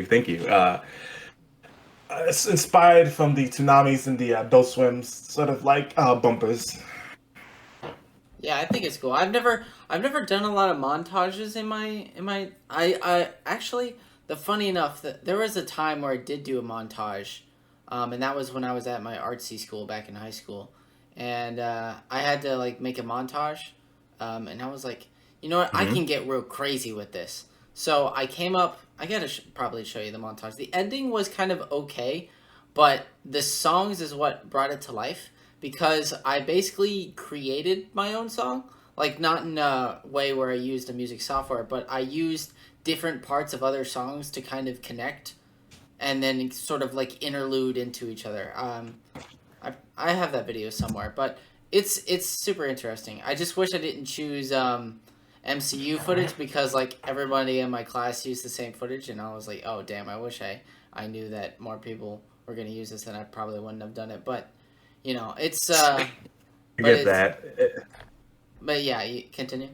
thank you. It's inspired from the tsunamis and the Adult Swims, sort of like bumpers. Yeah, I think it's cool. I've never done a lot of montages I actually, the funny enough that there was a time where I did do a montage, and that was when I was at my artsy school back in high school, and I had to like make a montage, and I was like, you know what, I Hmm. can get real crazy with this. So I came up. I gotta probably show you the montage. The ending was kind of okay, but the songs is what brought it to life because I basically created my own song. Like, not in a way where I used a music software, but I used different parts of other songs to kind of connect and then sort of like interlude into each other. I have that video somewhere, but it's super interesting. I just wish I didn't choose MCU footage because like everybody in my class used the same footage, and I was like, oh damn, I wish I knew that more people were gonna use this, and I probably wouldn't have done it. But it's I but get it's that. but yeah, you continue.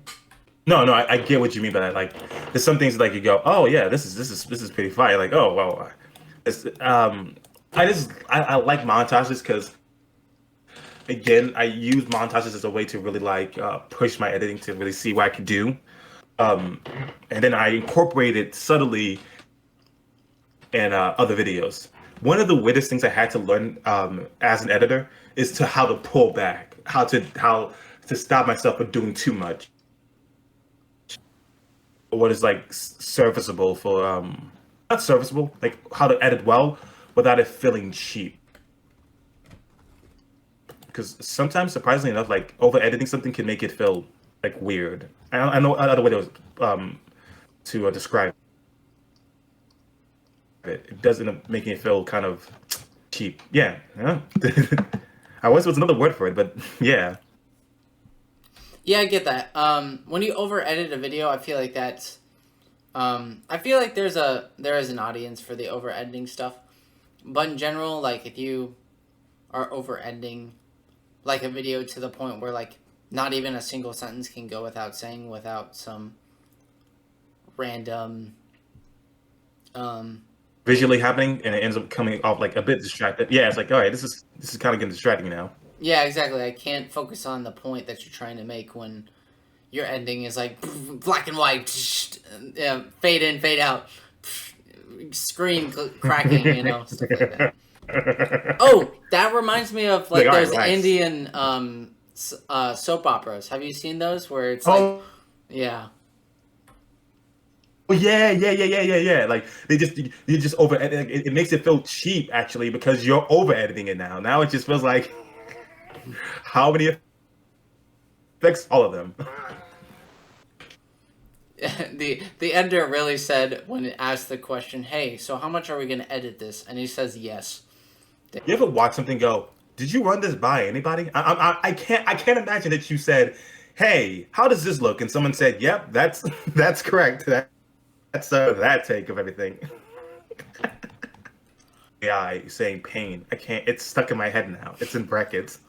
No, no, I get what you mean by that. Like, there's some things like you go, oh yeah, this is pretty fire. Like, oh well, it's I like montages because again, I use montages as a way to really like push my editing to really see what I can do. Um, and then I incorporate it subtly in other videos. One of the weirdest things I had to learn as an editor is to how to pull back, how to stop myself from doing too much. What is like serviceable for not serviceable, like how to edit well without it feeling cheap. Because sometimes, surprisingly enough, like over editing something can make it feel like weird. I know another way to describe it. It does end up making it feel kind of cheap. Yeah, yeah. I wish there was another word for it, but yeah. Yeah, I get that. When you over edit a video, I feel like that's I feel like there is an audience for the over editing stuff, but in general, like if you are over editing like a video to the point where like not even a single sentence can go without saying without some random um Visually happening, and it ends up coming off like a bit distracted. Yeah, it's like, all right, this is kind of getting distracting now. yeah, exactly. I can't focus on the point that you're trying to make when your ending is like black and white, yeah, fade in, fade out, screen cracking, stuff like that. Oh, that reminds me of Like, like all right, those relax. Indian soap operas. Have you seen those where it's like, Oh, yeah, oh yeah. Like they just over edit. It makes it feel cheap actually because you're over editing it now. Now it just feels like how many effects? All of them. the editor really said when it asked the question, "Hey, so how much are we gonna edit this?" And he says yes. You ever watch something go? Did you run this by anybody? I can't imagine that you said, "Hey, how does this look?" And someone said, "Yep, that's that's correct. That's that take of everything." AI saying pain. I can't. It's stuck in my head now. It's in brackets.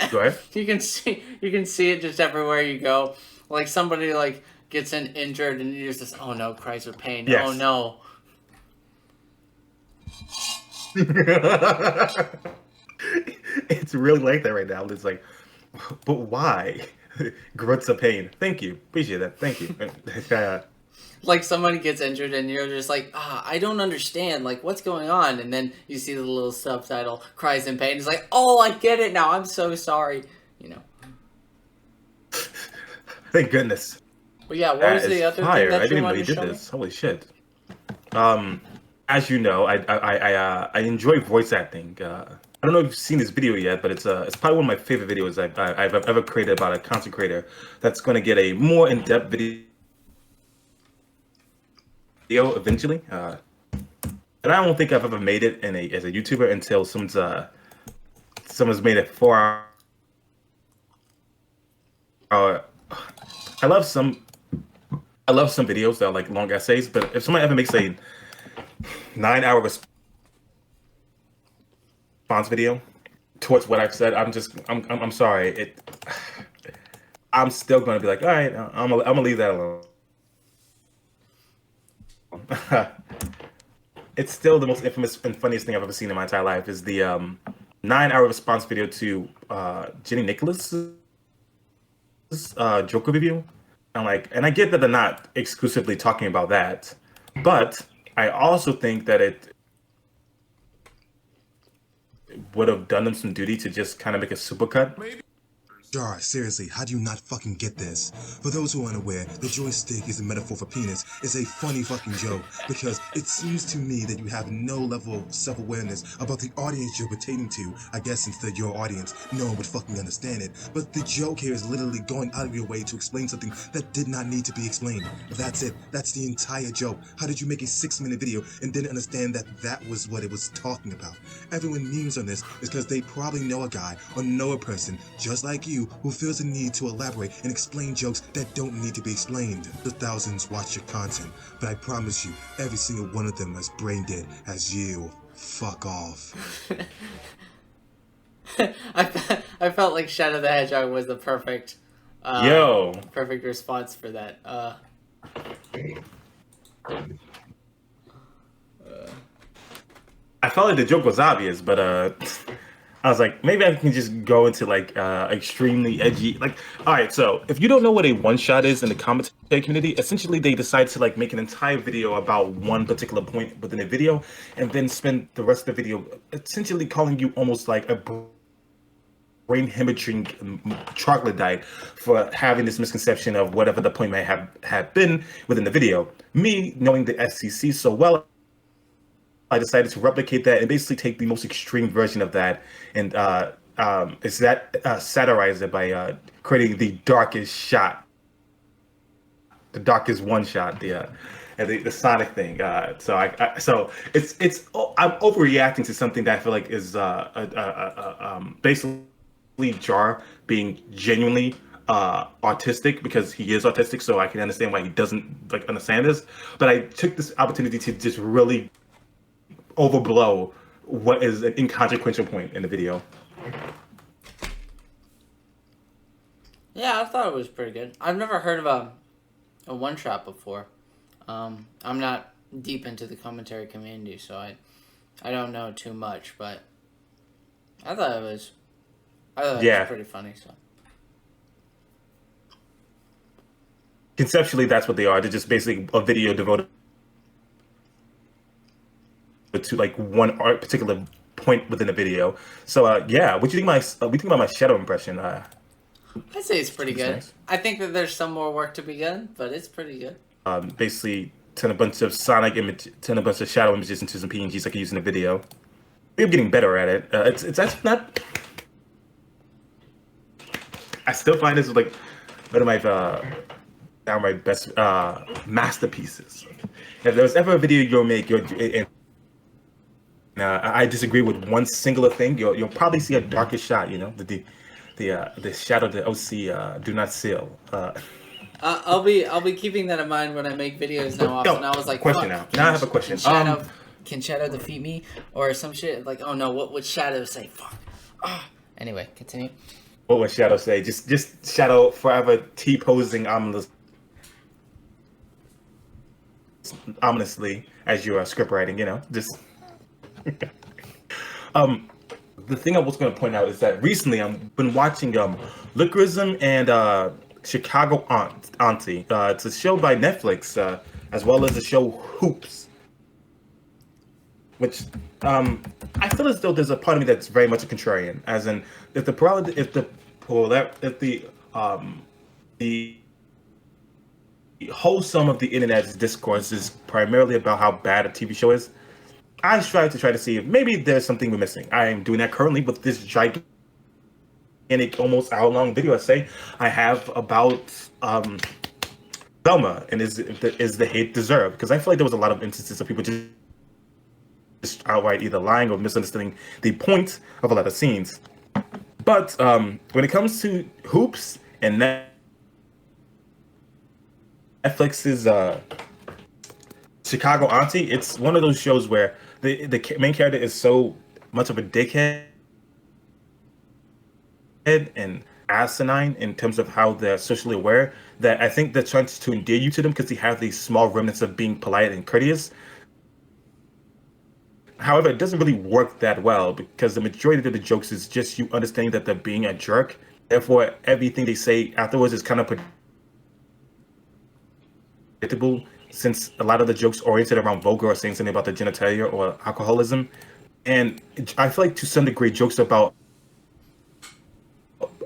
Go ahead. You can see it just everywhere you go. Like somebody like gets injured and you just oh no, cries with pain. Oh Yes. no. It's really like that right now. It's like, but why? Grunts of pain. Thank you. Appreciate that. Thank you. Like somebody gets injured and you're just like, I don't understand. Like what's going on? And then you see the little subtitle, cries in pain. It's like, oh, I get it now. I'm so sorry. You know. Thank goodness. But yeah, what That was is the other thing fire. I that didn't you even know wanted you to did show me? this. Holy shit. Um, as you know, I enjoy voice acting. I don't know if you've seen this video yet, but it's probably one of my favorite videos I've ever created about a content creator that's going to get a more in-depth video eventually. And I don't think I've ever made it in a as a YouTuber until someone's made it 4 hour. Uh, I love some I love some videos that are like long essays, but if someone ever makes a 9 hour response video towards what I've said, I'm sorry. I'm still gonna be like, all right, I'm gonna leave that alone. it's still the most infamous and funniest thing I've ever seen in my entire life is the 9-hour response video to Jenny Nicholas's Joker review. And I get that they're not exclusively talking about that, but I also think that it would have done them some duty to just kind of make a supercut. Jar, seriously, how do you not fucking get this? For those who aren't aware, the joystick is a metaphor for penis. It's a funny fucking joke, because it seems to me that you have no level of self-awareness about the audience you're pertaining to. I guess since they're your audience, no one would fucking understand it. But the joke here is literally going out of your way to explain something that did not need to be explained. That's it. That's the entire joke. How did you make a 6-minute video and didn't understand that that was what it was talking about? Everyone memes on this is because they probably know a guy or know a person, just like you, who feels the need to elaborate and explain jokes that don't need to be explained. The thousands watch your content, but I promise you, every single one of them is brain dead as you. Fuck off. I felt like Shadow the Hedgehog was the perfect perfect response for that. I felt like the joke was obvious, but I was like, maybe I can just go into like extremely edgy. Like, all right, so if you don't know what a one shot is in the commentary community, essentially they decide to like make an entire video about one particular point within a video, and then spend the rest of the video essentially calling you almost like a brain hemorrhaging troglodyte for having this misconception of whatever the point may have been within the video. Me knowing the SCC so well, I decided to replicate that and basically take the most extreme version of that and satirize it by creating the darkest shot, the darkest one shot, the Sonic thing. So I'm overreacting to something that I feel like is basically Jar being genuinely autistic, because he is autistic, so I can understand why he doesn't like understand this. But I took this opportunity to just really overblow what is an inconsequential point in the video. Yeah, I thought it was pretty good. I've never heard of a one shot before. I'm not deep into the commentary community, so I don't know too much, but I thought it was pretty funny. So Conceptually, that's what they are. They're just basically a video devoted to like one particular point within a video. So yeah, what do you think about my shadow impression? I'd say it's pretty good. Nice. I think that there's some more work to be done, but it's pretty good. Basically turn a bunch of shadow images into some PNGs I could use in a video. I'm getting better at it. It's actually not. I still find this like one of my downright best masterpieces. If there was ever a video you'll make, I disagree with one singular thing, you'll probably see a darkest shot. You know, the shadow that OC do not seal. I'll be keeping that in mind when I make videos now. Often I was like, question now. Now I have a question. Can Shadow defeat me or some shit? Like, oh no, what would Shadow say? Fuck. Anyway, continue. What would Shadow say? Just Shadow forever T-posing ominously as you are script writing. You know, just. The thing I was going to point out is that recently I've been watching Liquorism and Chicago Auntie. It's a show by Netflix, as well as the show Hoops, which I feel as though there's a part of me that's very much a contrarian. As in, if the whole sum of the internet's discourse is primarily about how bad a TV show is, I strive to see if maybe there's something we're missing. I am doing that currently with this gigantic, almost hour-long video essay I have about Velma and is the hate deserved? Because I feel like there was a lot of instances of people just outright either lying or misunderstanding the point of a lot of scenes. But when it comes to Hoops and Netflix's Chicago Auntie, it's one of those shows where the main character is so much of a dickhead, and asinine in terms of how they're socially aware, that I think they're trying to endear you to them because they have these small remnants of being polite and courteous. However, it doesn't really work that well because the majority of the jokes is just you understanding that they're being a jerk. Therefore, everything they say afterwards is kind of predictable, since a lot of the jokes oriented around vulgar or saying something about the genitalia or alcoholism. And I feel like to some degree, jokes about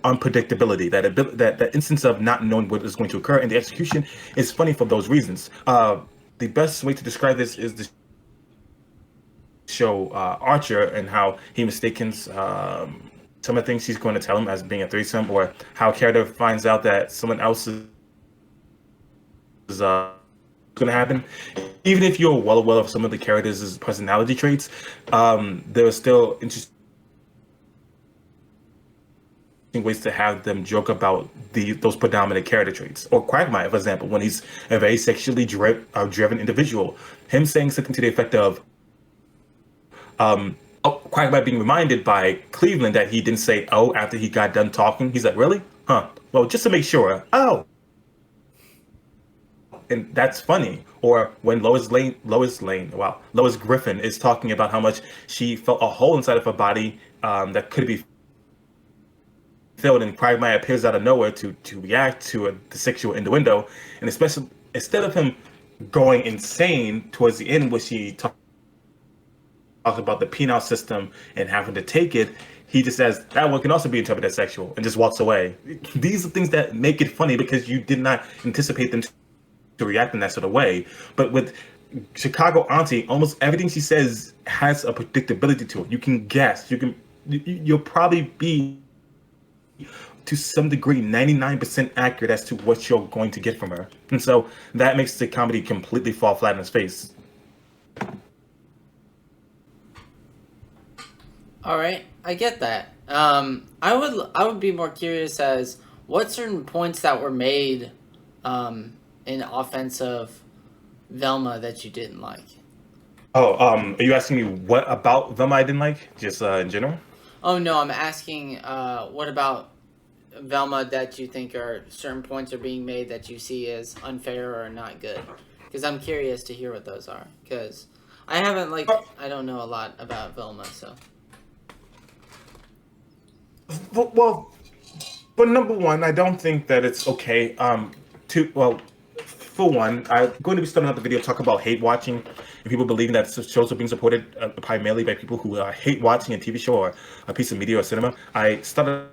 unpredictability, that instance of not knowing what is going to occur, and the execution is funny for those reasons. The best way to describe this is the show Archer, and how he mistakes some of the things she's going to tell him as being a threesome, or how a character finds out that someone else is going to happen. Even if you're well aware of some of the characters' personality traits, there are still interesting ways to have them joke about those predominant character traits. Or Quagmire, for example, when he's a very sexually driven individual, him saying something to the effect of, Quagmire being reminded by Cleveland that he didn't say "oh" after he got done talking. He's like, "Really? Huh? Well, just to make sure. Oh." And that's funny. Or when Lois Griffin is talking about how much she felt a hole inside of her body that could be filled, and Quagmire appears out of nowhere to react to the sexual innuendo, and especially instead of him going insane towards the end, where she talks about the penile system and having to take it, he just says that one can also be interpreted as sexual and just walks away. These are things that make it funny because you did not anticipate them to react in that sort of way. But with Chicago Auntie, almost everything she says has a predictability to it. You can guess. You'll probably be, to some degree, 99% accurate as to what you're going to get from her. And so that makes the comedy completely fall flat in its face. All right, I get that. I would be more curious as what certain points that were made in offense of Velma that you didn't like. Oh, are you asking me what about Velma I didn't like, just in general? Oh no, I'm asking what about Velma that you think are certain points are being made that you see as unfair or not good? Because I'm curious to hear what those are. Because I haven't I don't know a lot about Velma, so. Well, but number one, I don't think that it's okay. For one, I'm going to be starting out the video talk about hate watching and people believing that shows are being supported primarily by people who hate watching a TV show or a piece of media or cinema. I started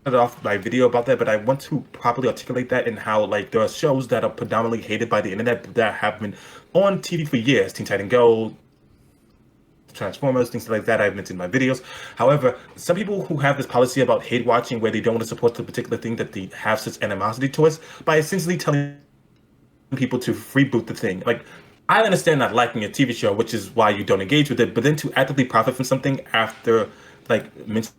off my video about that, but I want to properly articulate that in how there are shows that are predominantly hated by the internet that have been on TV for years. Teen Titan Go, Transformers, things like that I've mentioned in my videos. However, some people who have this policy about hate watching where they don't want to support the particular thing that they have such animosity towards, by essentially telling people to freeboot the thing. I understand not liking a TV show, which is why you don't engage with it, but then to actively profit from something after mentioning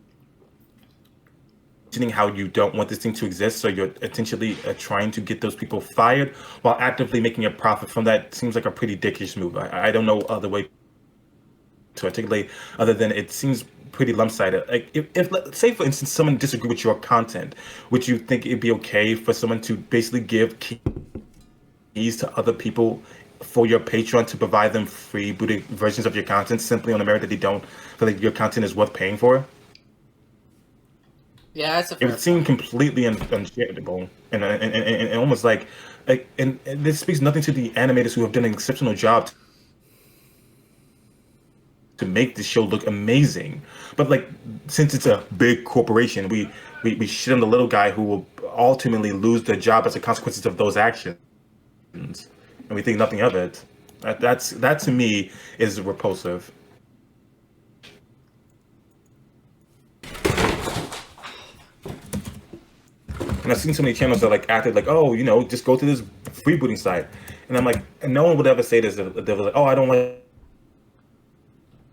how you don't want this thing to exist, so you're intentionally trying to get those people fired while actively making a profit from that, seems like a pretty dickish move. I don't know other way to articulate other than it seems pretty lump-sided. If say for instance someone disagreed with your content, would you think it'd be okay for someone to basically give keys to other people for your Patreon to provide them free booted versions of your content simply on the merit that they don't feel like your content is worth paying for? Yeah, that's a fair It would seem completely unshareable and almost and this speaks nothing to the animators who have done an exceptional job to make this show look amazing. But since it's a big corporation, we shit on the little guy who will ultimately lose their job as a consequence of those actions, and we think nothing of it. That to me is repulsive. And I've seen so many channels that acted just go to this freebooting site, and I'm like, and no one would ever say this. They were like, oh, I don't like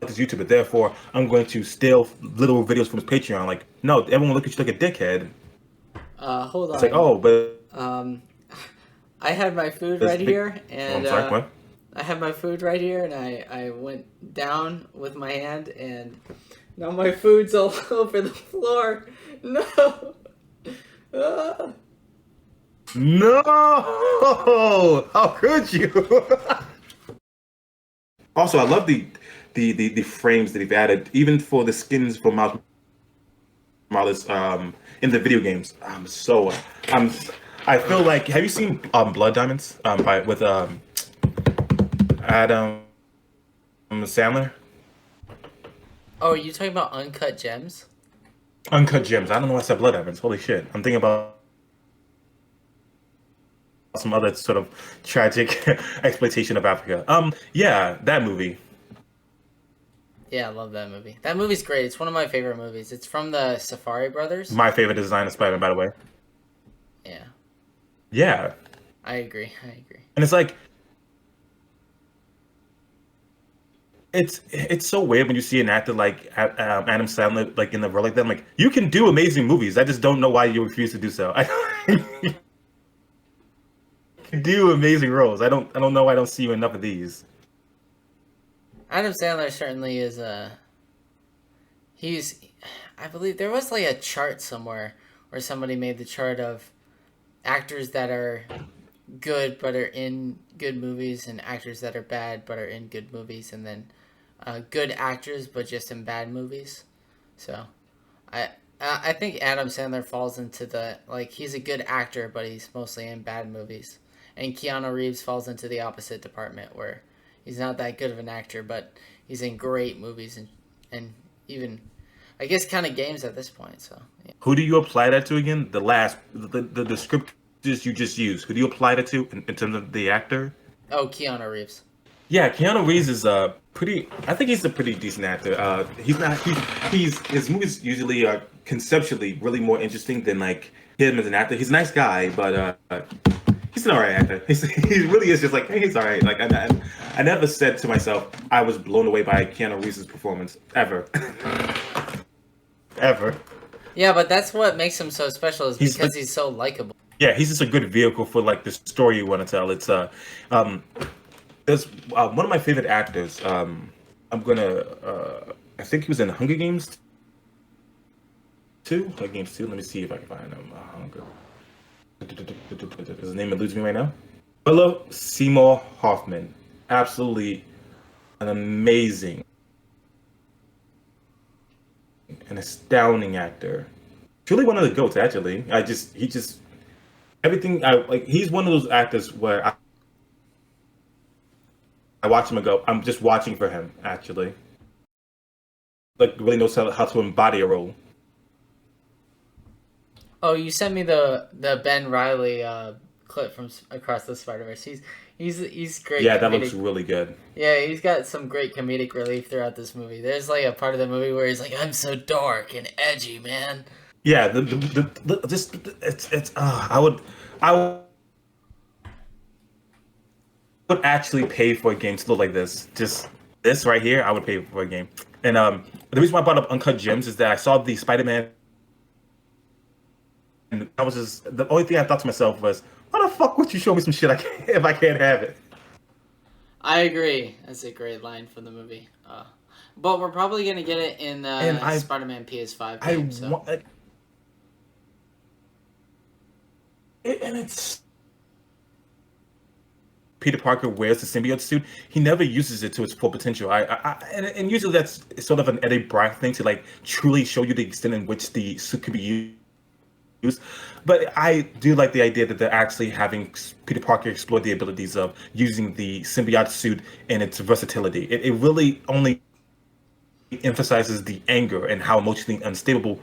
this YouTuber, therefore I'm going to steal little videos from his Patreon. No, everyone will look at you like a dickhead. Hold on. It's oh, but I had my food right here, and I'm sorry, what? I have my food right here, and I went down with my hand, and Now my food's all over the floor. No. Ah. No! How could you? Also, I love the frames that they've added, even for the skins for Miles Morales in the video games. I'm I feel like, have you seen Blood Diamonds by with Adam Sandler? Oh, are you talking about Uncut Gems? Uncut Gems. I don't know why I said Blood Diamonds. Holy shit! I'm thinking about some other sort of tragic exploitation of Africa. Yeah, that movie. Yeah, I love that movie. That movie's great. It's one of my favorite movies. It's from the Safari Brothers. My favorite design of Spider-Man, by the way. Yeah, Yeah, I agree. I agree. and it's like it's so weird when you see an actor like Adam Sandler like in the role like that. I'm like, you can do amazing movies. I just don't know why you refuse to do so. You can do amazing roles. I don't know why I don't see you enough of these. Adam Sandler certainly is he's I believe there was like a chart somewhere where somebody made the chart of actors that are good but are in good movies and actors that are bad but are in good movies, and then good actors but just in bad movies. So I I think Adam Sandler falls into the, like, he's a good actor but he's mostly in bad movies, and Keanu Reeves falls into the opposite department where he's not that good of an actor but he's in great movies and even, I guess, kind of games at this point. So yeah. Who do you apply that to again? The script you just used. Who do you apply that to in terms of the actor? Oh, Keanu Reeves. Yeah, Keanu Reeves is pretty. I think he's a pretty decent actor. He's not. He's his movies usually are conceptually really more interesting than like him as an actor. He's a nice guy, but he's an alright actor. He really is just like, hey, he's alright. Like I never said to myself I was blown away by Keanu Reeves' performance ever, ever. Yeah, but that's what makes him so special, is He's because he's so likable. Yeah, he's just a good vehicle for like the story you want to tell. It's um, there's one of my favorite actors. I'm gonna I think he was in Hunger Games 2. Hunger Games 2. Let me see if I can find him. Hunger. His name eludes me right now. Philip Seymour Hoffman. Absolutely an amazing, an astounding actor. Truly one of the goats. Actually, he just everything. I like. He's one of those actors where I watch him and go, I'm just watching for him. Actually, like really knows how to embody a role. Oh, you sent me the Ben Riley clip from Across the Spider-Verse. He's great. Yeah, that comedic. looks really good. Yeah, he's got some great comedic relief throughout this movie. There's like a part of the movie where he's like, "I'm so dark and edgy, man." Yeah, the just it's I would actually pay for a game to look like this. Just this right here, I would pay for a game. And the reason why I brought up Uncut Gems is that I saw the Spider-Man, and I was just the only thing I thought to myself was, why the fuck would you show me some shit if I can't have it? I agree. That's a great line from the movie. But we're probably gonna get it in Spider-Man PS5 game. And it's Peter Parker wears the symbiote suit. He never uses it to its full potential. And usually that's sort of an Eddie Brock thing to like truly show you the extent in which the suit could be used. But I do like the idea that they're actually having Peter Parker explore the abilities of using the symbiote suit and its versatility. It really only emphasizes the anger and how emotionally unstable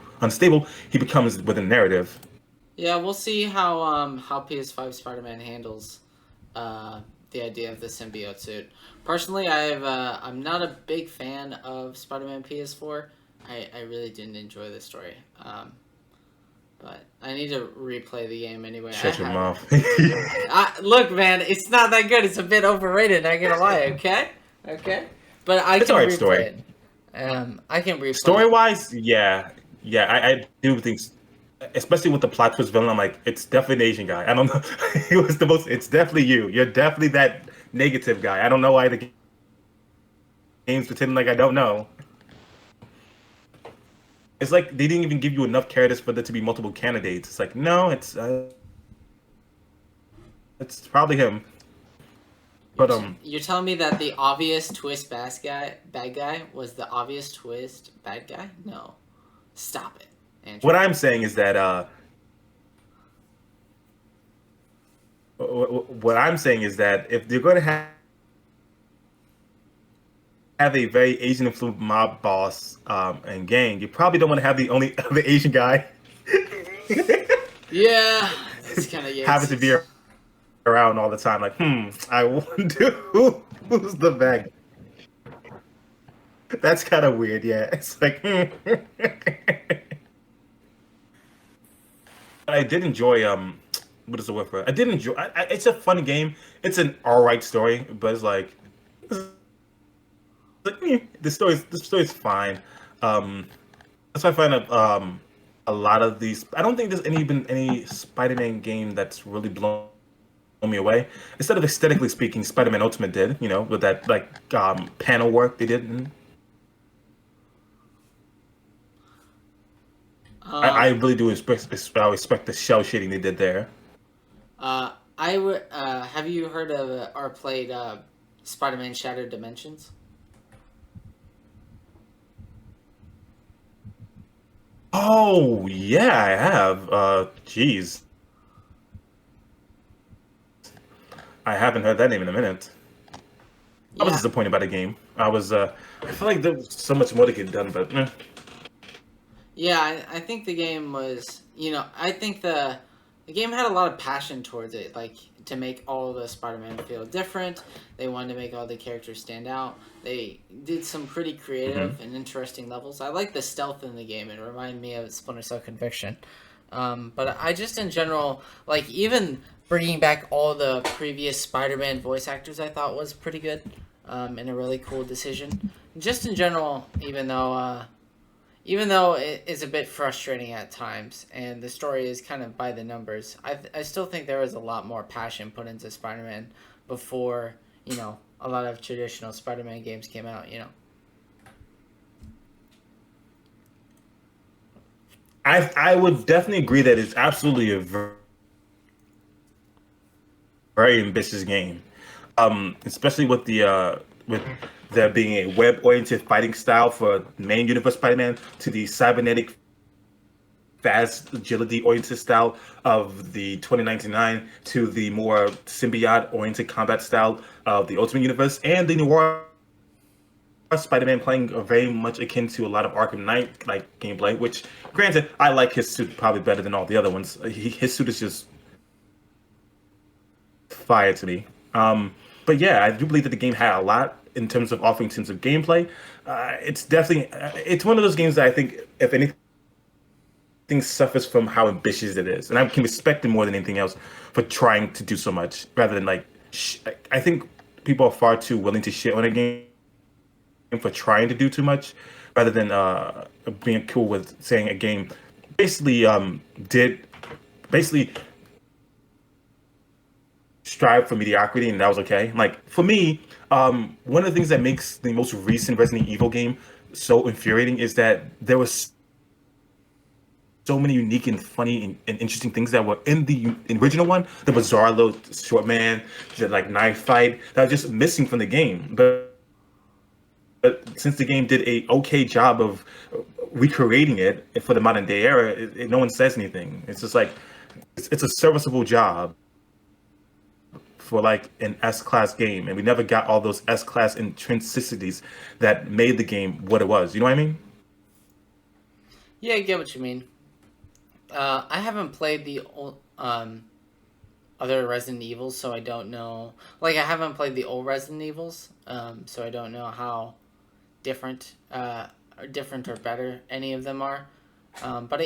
he becomes within the narrative. Yeah, we'll see how PS5 Spider-Man handles the idea of the symbiote suit. Personally, I'm not a big fan of Spider-Man PS4. I really didn't enjoy the story. But I need to replay the game anyway. Shut your mouth. Look, man, it's not that good. It's a bit overrated. Not gonna lie. Okay. But It's can alright replay story. it. I can replay. Story wise, yeah. I do think, especially with the plot twist villain, I'm like, it's definitely an Asian guy. I don't know. It's definitely you. You're definitely that negative guy. I don't know why the game's pretending like I don't know. It's like they didn't even give you enough characters for there to be multiple candidates. It's like, no, it's probably him. But You're telling me that the obvious twist bad guy was the obvious twist bad guy? No, stop it, Andrew. what I'm saying is that what I'm saying is that if they're going to have a very Asian influenced mob boss and gang, you probably don't want to have the only other Asian guy Yeah, it's kind of having to be around all the time. Like, I wonder who's the bad guy. That's kind of weird. Yeah, it's like. I did enjoy what is the word for it? I did enjoy. It's a fun game. It's an alright story, but the story's fine. That's why I find a lot of these. I don't think there's been any Spider-Man game that's really blown me away. Instead of aesthetically speaking, Spider-Man Ultimate did. With that like panel work they did. I really do respect the shell shading they did there. I would. Have you heard of or played Spider-Man Shattered Dimensions? Oh yeah, I have. Jeez, I haven't heard that name in a minute. I was Yeah. disappointed by the game. I feel like there was so much more to get done, but Yeah, I think the game was, I think the game had a lot of passion towards it, like to make all the Spider-Man feel different. They wanted to make all the characters stand out. They did some pretty creative and interesting levels. I like the stealth in the game. It reminded me of Splinter Cell Conviction. But I just in general, like even bringing back all the previous Spider-Man voice actors, I thought was pretty good, and a really cool decision. Just in general, even though it is a bit frustrating at times and the story is kind of by the numbers, I still think there was a lot more passion put into Spider-Man before, a lot of traditional Spider-Man games came out. I would definitely agree that it's absolutely a very ambitious game, especially with there being a web-oriented fighting style for main universe Spider-Man to the cybernetic fast agility-oriented style of the 2099 to the more symbiote-oriented combat style of the Ultimate Universe and the noir Spider-Man playing very much akin to a lot of Arkham Knight like gameplay. Which, granted, I like his suit probably better than all the other ones. His suit is just fire to me. But yeah, I do believe that the game had a lot in terms of offering in terms of gameplay. It's definitely it's one of those games that I think, if anything, suffers from how ambitious it is, and I can respect it more than anything else for trying to do so much rather than like. I think people are far too willing to shit on a game for trying to do too much, rather than being cool with saying a game basically did basically strive for mediocrity, and that was okay. Like for me, one of the things that makes the most recent Resident Evil game so infuriating is that there was so many unique and funny and interesting things that were in the original one. The bizarre little short man, the like knife fight that was just missing from the game. But since the game did a okay job of recreating it for the modern day era, no one says anything. It's just like it's a serviceable job for like an S-class game, and we never got all those S-class intrinsities that made the game what it was. You know what I mean? Yeah, I get what you mean. I haven't played the other Resident Evils, so I don't know. Like, I haven't played the old Resident Evils, so I don't know how different, or better any of them are. But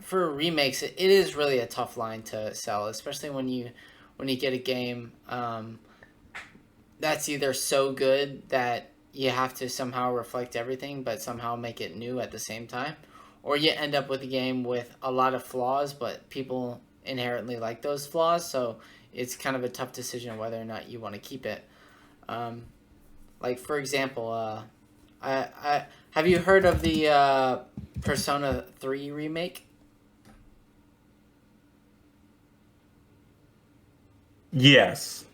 for remakes. It is really a tough line to sell, especially when you get a game that's either so good that you have to somehow reflect everything, but somehow make it new at the same time, or you end up with a game with a lot of flaws, but people inherently like those flaws, so it's kind of a tough decision whether or not you want to keep it. Like, for example, Have you heard of the Persona 3 remake? Yes.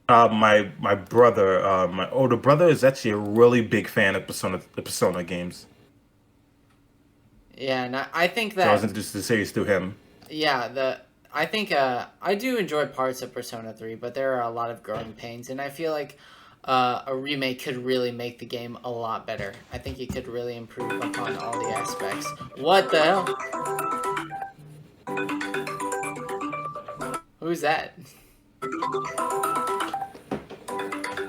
My brother, my older brother, is actually a really big fan of the Persona games. Yeah, and I think So I was that introduced to the series through him. yeah, I think I do enjoy parts of Persona 3, but there are a lot of growing pains, and I feel like a remake could really make the game a lot better. I think it could really improve upon all the aspects. What the hell? Who's that?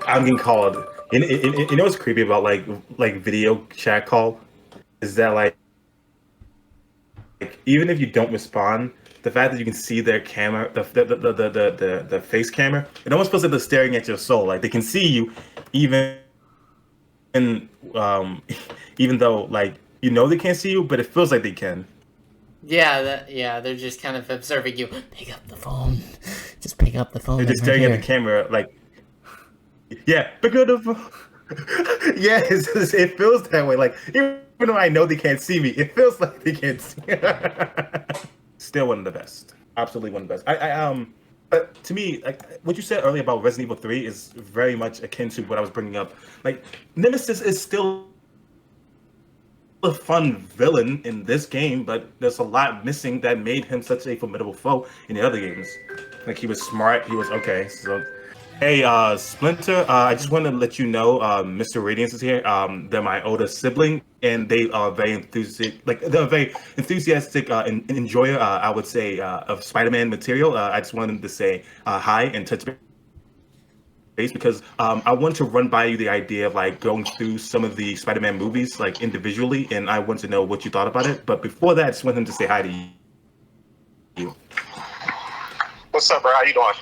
I'm getting called. You know what's creepy about like video chat call is that like even if you don't respond, the fact that you can see their camera, the face camera, it almost feels like they're staring at your soul. Like they can see you, even um, even though like you know they can't see you, but it feels like they can. Yeah, they're just kind of observing you. Pick up the phone. Just pick up the phone. They're I'm just right staring at the here. camera, like yeah, because of yeah, it feels that way. Like even though I know they can't see me, it feels like they can't see. Still one of the best. Absolutely one of the best. But to me, like what you said earlier about Resident Evil 3 is very much akin to what I was bringing up. Like Nemesis is still a fun villain in this game, but there's a lot missing that made him such a formidable foe in the other games. Like he was smart, he was okay. So, hey, Splinter, I just want to let you know, Mr. Radiance is here. They're my older sibling, and they are very enthusiastic. Like they're a very enthusiastic enjoyer, I would say, of Spider-Man material. I just wanted to say hi and touch base because I want to run by you the idea of like going through some of the Spider-Man movies like individually, and I want to know what you thought about it. But before that, I just want him to say hi to you. What's up, bro? How you doing?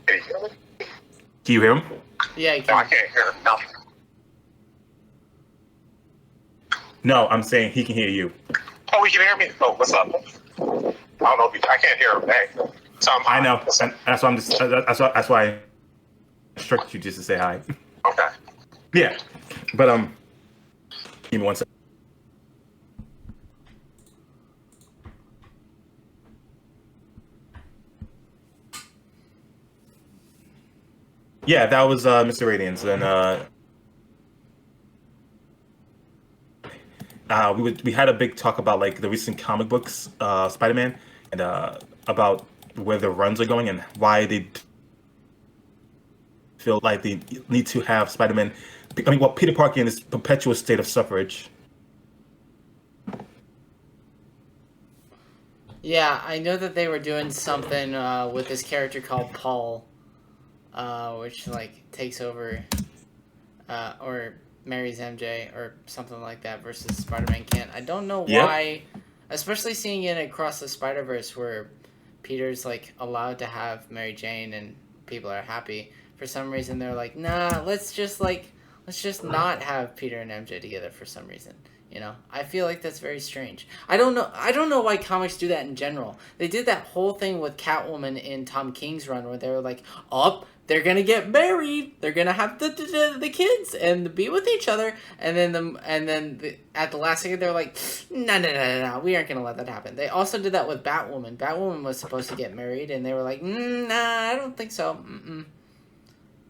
Can you hear me? Can you hear him? Yeah, you No, I can. can't hear him. No. No, I'm saying he can hear you. Oh, you can hear me? Oh, what's up? I don't know if you, I can't hear him. Hey, tell him hi. I know. What's up? And that's why I'm just. That's why I instructed you just to say hi. Okay. Yeah, but give me one second. Yeah, that was Mr. Radiance, and we had a big talk about like the recent comic books, Spider-Man, and about where the runs are going and why they feel like they need to have Spider-Man. I mean, well, Peter Parker in this perpetual state of suffrage. Yeah, I know that they were doing something with this character called Paul, which like takes over or marries MJ or something like that versus Spider-Man can't. I don't know Yep. why, especially seeing it across the Spider-Verse where Peter's like allowed to have Mary Jane and people are happy. For some reason they're like, nah, let's just not have Peter and MJ together for some reason. You know, I feel like that's very strange. I don't know why comics do that in general. They did that whole thing with Catwoman in Tom King's run where they were like, "Oh, they're gonna get married. They're gonna have the kids and be with each other." And then at the last second, they're like, "No, we aren't gonna let that happen." They also did that with Batwoman. Batwoman was supposed to get married, and they were like, "Nah, I don't think so." Mm-mm.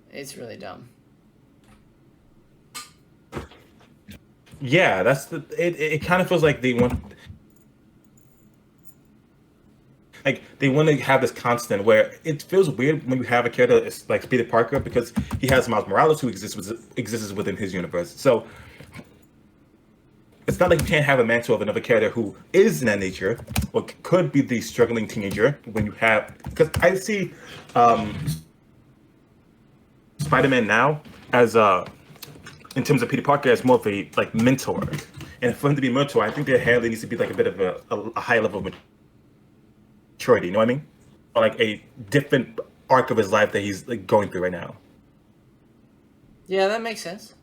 It's really dumb. Yeah, that's the. It kind of feels like they want to have this constant where it feels weird when you have a character that's like Peter Parker because he has Miles Morales who exists within his universe. So it's not like you can't have a mantle of another character who is in that nature or could be the struggling teenager when you have because I see Spider-Man now as in terms of Peter Parker as more of a like mentor. And for him to be a mentor, I think there Hadley needs to be like a bit of a high level of maturity, you know what I mean? Or like a different arc of his life that he's like going through right now. Yeah, that makes sense.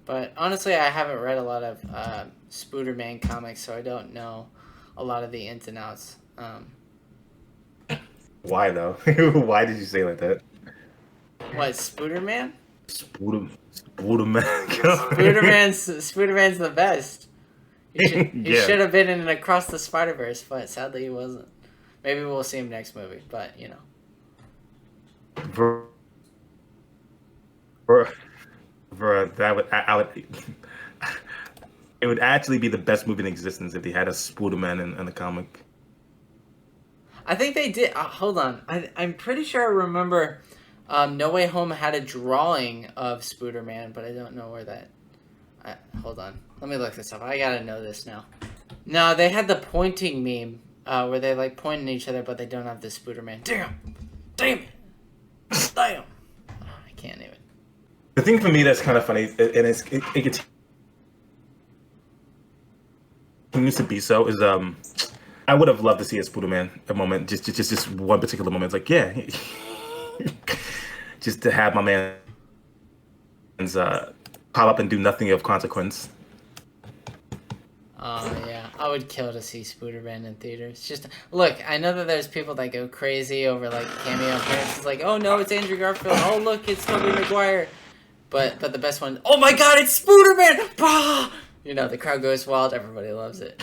But honestly, I haven't read a lot of Spooderman comics, so I don't know a lot of the ins and outs. Why though? Why did you say like that? What, Spooderman? Spooderman. Spooderman's the best. He Yeah. should have been in Across the Spider-Verse, but sadly he wasn't. Maybe we'll see him next movie, but you know. That would I would. It would actually be the best movie in existence if they had a Spooderman in the comic. I think they did. Hold on. I'm pretty sure I remember No Way Home had a drawing of Spooderman, but I don't know where that... hold on. Let me look this up. I gotta know this now. No, they had the pointing meme where they like pointing at each other, but they don't have the Spooderman. Damn it! Damn! I can't even. The thing for me that's kind of funny, and it continues to be so, is I would have loved to see a Spooderman a moment, just one particular moment. It's like, yeah, just to have my man's pop up and do nothing of consequence. Oh yeah, I would kill to see Spooderman in theaters. Just look, I know that there's people that go crazy over like cameo appearances, like, oh no, it's Andrew Garfield. Oh look, it's Tobey Maguire. But the best one, oh my God, it's Spooderman! Bah! You know, the crowd goes wild. Everybody loves it.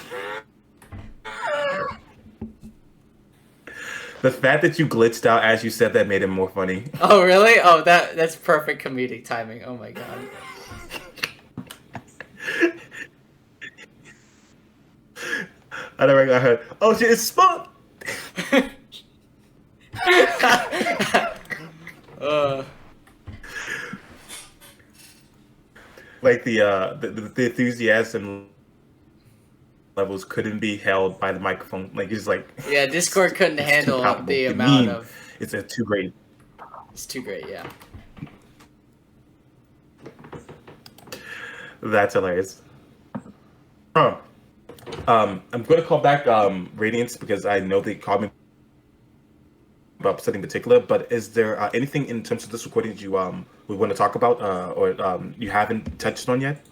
The fact that you glitched out as you said that made it more funny. Oh really? Oh, that's perfect comedic timing. Oh my God. I heard, oh shit, it's Spot. Like the enthusiasm levels couldn't be held by the microphone. Like it's like, yeah, Discord couldn't handle palpable. the The amount meme, of. it's too great. It's too great. Yeah. That's hilarious. I'm going to call back Radiance because I know they called me about something in particular. But is there anything in terms of this recording that you would want to talk about or you haven't touched on yet?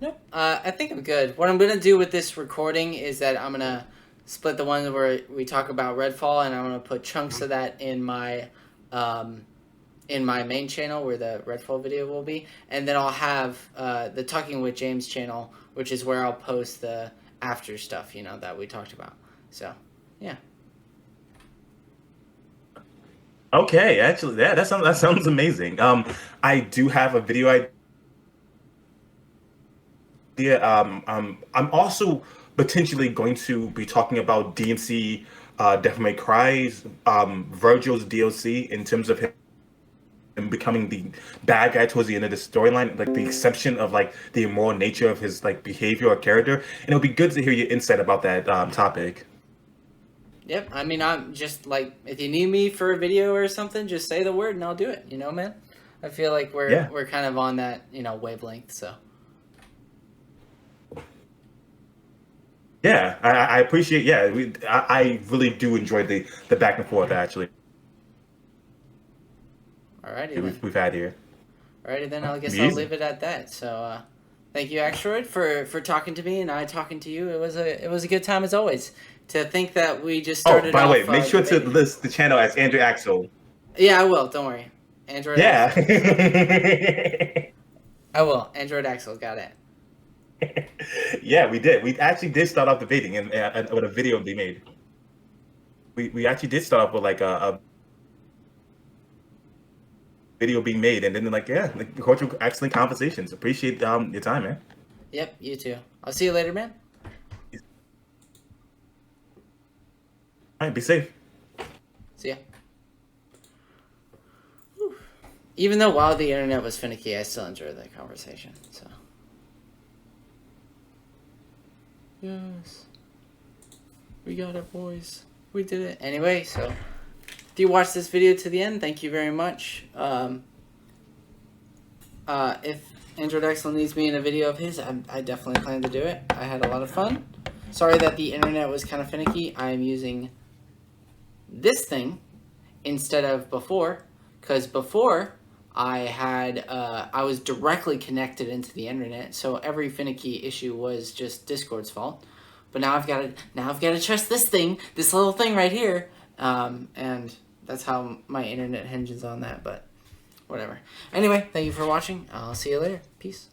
Nope. I think I'm good. What I'm gonna do with this recording is that I'm gonna split the one where we talk about Redfall, and I'm gonna put chunks of that in my main channel where the Redfall video will be, and then I'll have the Talking with James channel, which is where I'll post the after stuff, you know, that we talked about. So, yeah. Okay, actually, yeah, that sounds amazing. I do have a video idea. I'm also potentially going to be talking about DMC, Devil May Cry's, Virgil's DLC in terms of him becoming the bad guy towards the end of the storyline, like the exception of like the immoral nature of his like behavior or character. And it'll be good to hear your insight about that topic. Yep. I mean, I'm just like, if you need me for a video or something, just say the word and I'll do it. You know, man. I feel like we're kind of on that, you know, wavelength. So. Yeah, I appreciate. Yeah, I really do enjoy the back and forth actually. Alrighty, We've had here. Alrighty then, I guess I'll leave it at that. So, thank you, Axel, for talking to me and I talking to you. It was a good time as always. To think that we just started. Oh, by the way, make sure to list the channel as Andrew Axel. Yeah, I will. Don't worry, Android. Yeah. I will. Android Axel, got it. Yeah, we did. We actually did start off debating and with a video they made. We actually did start off with like a video being made, and then like cordial, excellent conversations. Appreciate your time, man. Yep, you too. I'll see you later, man. All right, be safe. See ya. Whew. Even though while the internet was finicky, I still enjoyed that conversation. So. Yes. We got it, boys. We did it. Anyway, so if you watched this video to the end, thank you very much. If Android Axel needs me in a video of his, I definitely plan to do it. I had a lot of fun. Sorry that the internet was kind of finicky. I'm using this thing instead of before, because before I had I was directly connected into the internet, so every finicky issue was just Discord's fault. But now I've got to trust this thing, this little thing right here, and that's how my internet hinges on that. But whatever. Anyway, thank you for watching. I'll see you later. Peace.